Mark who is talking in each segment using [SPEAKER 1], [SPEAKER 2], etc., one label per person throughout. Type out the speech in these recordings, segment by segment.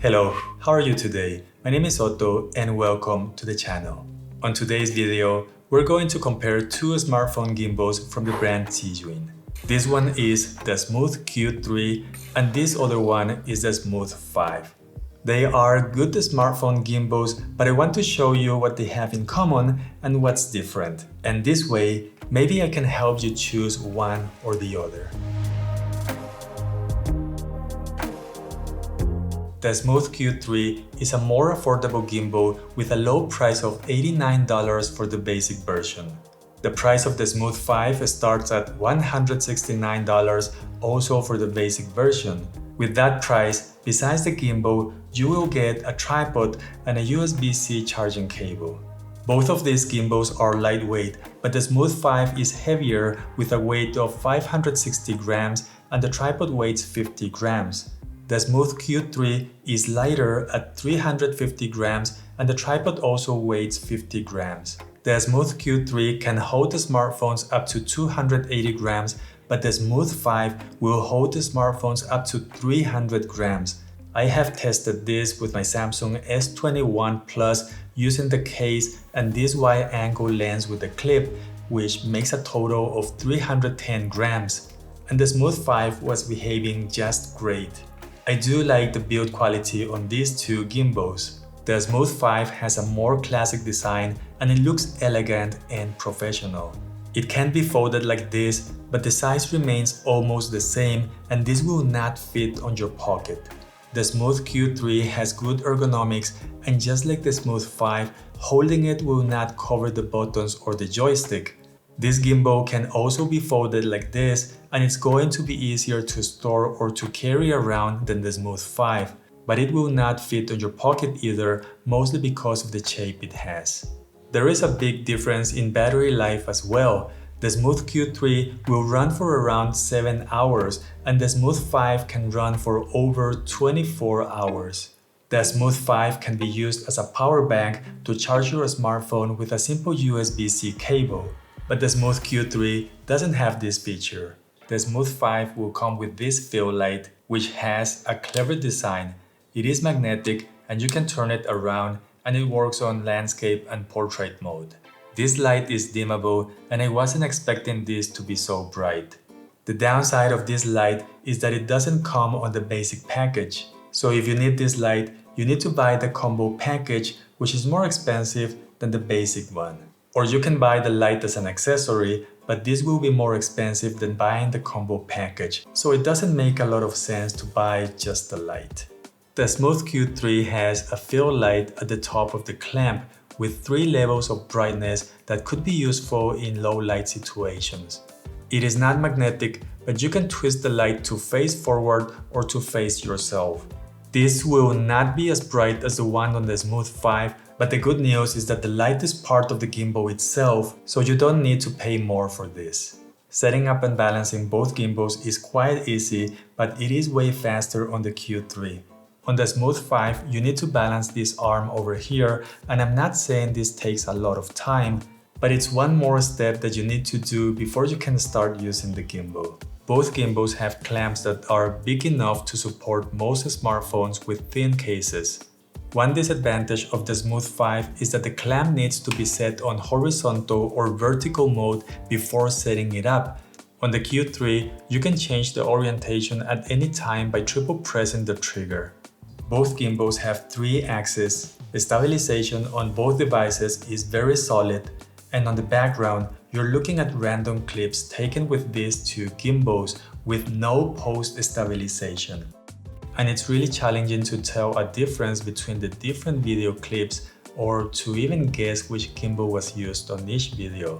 [SPEAKER 1] Hello, how are you today? My name is Otto and welcome to the channel. On today's video, we're going to compare two smartphone gimbals from the brand Zhiyun. This one is the Smooth Q3 and this other one is the Smooth 5. They are good smartphone gimbals, but I want to show you what they have in common and what's different. And this way, maybe I can help you choose one or the other. The Smooth Q3 is a more affordable gimbal with a low price of $89 for the basic version. The price of the Smooth 5 starts at $169 also for the basic version. With that price, besides the gimbal, you will get a tripod and a USB-C charging cable. Both of these gimbals are lightweight, but the Smooth 5 is heavier with a weight of 560 grams and the tripod weighs 50 grams. The Smooth Q3 is lighter at 350 grams and the tripod also weighs 50 grams. The Smooth Q3 can hold the smartphones up to 280 grams, but the Smooth 5 will hold the smartphones up to 300 grams. I have tested this with my Samsung S21 Plus using the case and this wide-angle lens with the clip, which makes a total of 310 grams. And the Smooth 5 was behaving just great. I do like the build quality on these two gimbals. The Smooth 5 has a more classic design and it looks elegant and professional. It can be folded like this, but the size remains almost the same and this will not fit on your pocket. The Smooth Q3 has good ergonomics and just like the Smooth 5, holding it will not cover the buttons or the joystick. This gimbal can also be folded like this and it's going to be easier to store or to carry around than the Smooth 5, but it will not fit on your pocket either, mostly because of the shape it has. There is a big difference in battery life as well. The Smooth Q3 will run for around 7 hours and the Smooth 5 can run for over 24 hours. The Smooth 5 can be used as a power bank to charge your smartphone with a simple USB-C cable. But the Smooth Q3 doesn't have this feature. The Smooth 5 will come with this fill light, which has a clever design. It is magnetic and you can turn it around and it works on landscape and portrait mode. This light is dimmable and I wasn't expecting this to be so bright. The downside of this light is that it doesn't come on the basic package. So if you need this light, you need to buy the combo package, which is more expensive than the basic one. Or you can buy the light as an accessory, but this will be more expensive than buying the combo package, so it doesn't make a lot of sense to buy just the light. The Smooth Q3 has a fill light at the top of the clamp with 3 levels of brightness that could be useful in low light situations. It is not magnetic, but you can twist the light to face forward or to face yourself. This will not be as bright as the one on the Smooth 5, but the good news is that the light is part of the gimbal itself, so you don't need to pay more for this. Setting up and balancing both gimbals is quite easy, but it is way faster on the Q3. On the Smooth 5, you need to balance this arm over here, and I'm not saying this takes a lot of time, but it's one more step that you need to do before you can start using the gimbal. Both gimbals have clamps that are big enough to support most smartphones with thin cases. One disadvantage of the Smooth 5 is that the clamp needs to be set on horizontal or vertical mode before setting it up. On the Q3, you can change the orientation at any time by triple pressing the trigger. Both gimbals have 3 axes. The stabilization on both devices is very solid, and on the background, you're looking at random clips taken with these two gimbals with no post-stabilization. And it's really challenging to tell a difference between the different video clips or to even guess which gimbal was used on each video.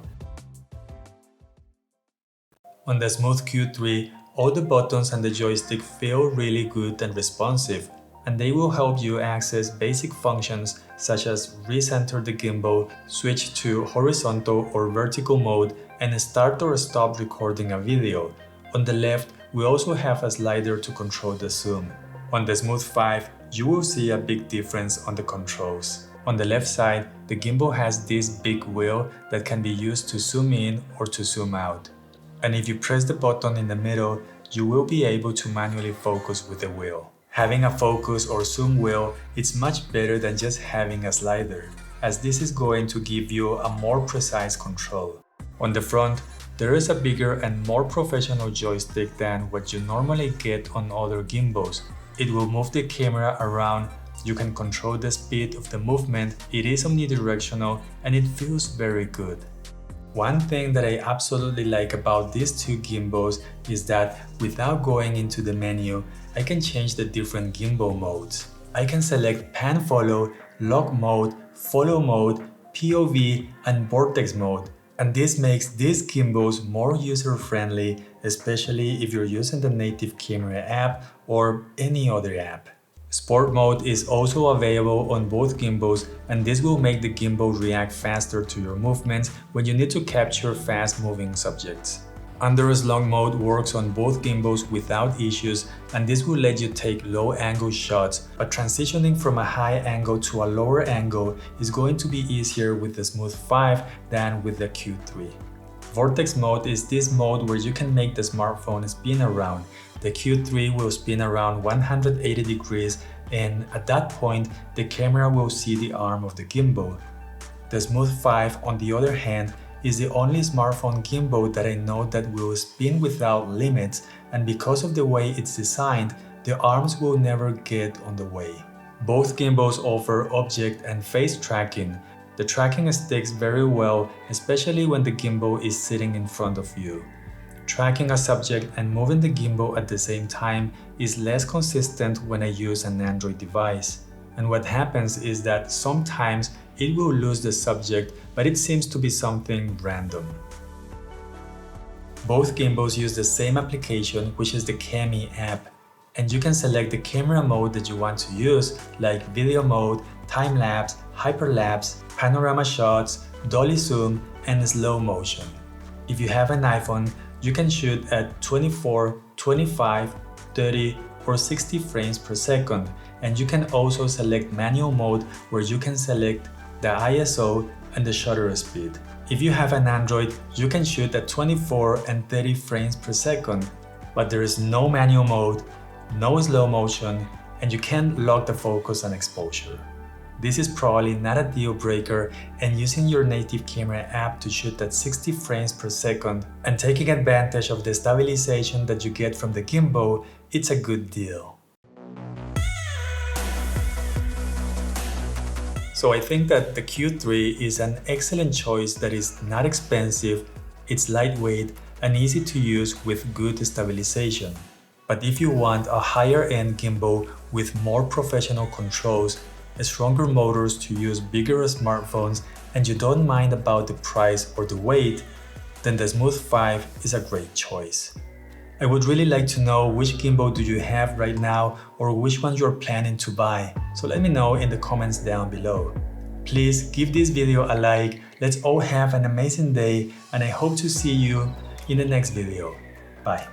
[SPEAKER 1] On the Smooth Q3, all the buttons and the joystick feel really good and responsive, and they will help you access basic functions such as recenter the gimbal, switch to horizontal or vertical mode, and start or stop recording a video. On the left, we also have a slider to control the zoom. On the Smooth 5, you will see a big difference on the controls. On the left side, the gimbal has this big wheel that can be used to zoom in or to zoom out. And if you press the button in the middle, you will be able to manually focus with the wheel. Having a focus or zoom wheel is much better than just having a slider, as this is going to give you a more precise control. On the front, there is a bigger and more professional joystick than what you normally get on other gimbals. It will move the camera around, you can control the speed of the movement, it is omnidirectional, and it feels very good. One thing that I absolutely like about these two gimbals is that without going into the menu, I can change the different gimbal modes. I can select pan follow, lock mode, follow mode, POV, and vortex mode. And this makes these gimbals more user-friendly, especially if you're using the native camera app or any other app. Sport mode is also available on both gimbals, and this will make the gimbal react faster to your movements when you need to capture fast-moving subjects. Under slung mode works on both gimbals without issues, and this will let you take low-angle shots, but transitioning from a high angle to a lower angle is going to be easier with the Smooth 5 than with the Q3. Vortex mode is this mode where you can make the smartphone spin around. The Q3 will spin around 180 degrees, and at that point, the camera will see the arm of the gimbal. The Smooth 5, on the other hand, is the only smartphone gimbal that I know that will spin without limits, and because of the way it's designed, the arms will never get on the way. Both gimbals offer object and face tracking. The tracking sticks very well, especially when the gimbal is sitting in front of you. Tracking a subject and moving the gimbal at the same time is less consistent when I use an Android device. And what happens is that sometimes it will lose the subject, but it seems to be something random. Both gimbals use the same application, which is the Cami app, and you can select the camera mode that you want to use, like video mode, time-lapse, hyperlapse, panorama shots, dolly zoom, and slow motion. If you have an iPhone, you can shoot at 24, 25, 30, or 60 frames per second, and you can also select manual mode where you can select the ISO and the shutter speed. If you have an Android, you can shoot at 24 and 30 frames per second, but there is no manual mode, no slow motion, and you can't lock the focus and exposure. This is probably not a deal breaker, and using your native camera app to shoot at 60 frames per second and taking advantage of the stabilization that you get from the gimbal, it's a good deal. So I think that the Q3 is an excellent choice that is not expensive, it's lightweight and easy to use with good stabilization. But if you want a higher-end gimbal with more professional controls, stronger motors to use bigger smartphones, and you don't mind about the price or the weight, then the Smooth 5 is a great choice. I would really like to know which gimbal do you have right now or which one you're planning to buy, so let me know in the comments down below. Please give this video a like, let's all have an amazing day, and I hope to see you in the next video. Bye.